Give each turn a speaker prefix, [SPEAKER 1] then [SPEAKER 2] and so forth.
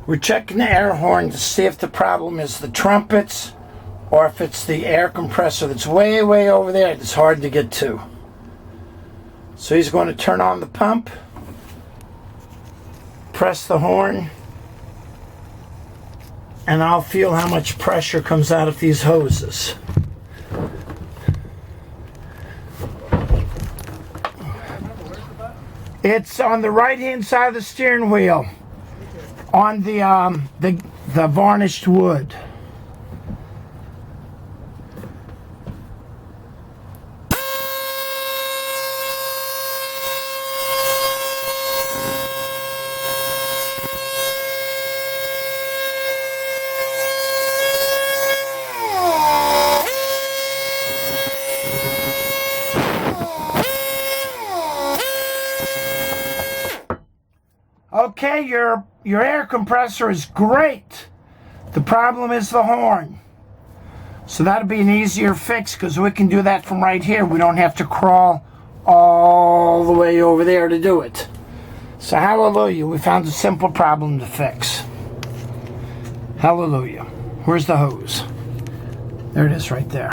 [SPEAKER 1] We're checking the air horn to see if the problem is the trumpets or if it's the air compressor that's way, way over there. It's hard to get to. So he's going to turn on the pump, press the horn, and I'll feel how much pressure comes out of these hoses. It's on the right-hand side of the steering wheel, on the varnished wood. Okay, your air compressor is great. The problem is the horn. So that'll be an easier fix because we can do that from right here. We don't have to crawl all the way over there to do it. So hallelujah, we found a simple problem to fix. Hallelujah. Where's the hose? There it is right there.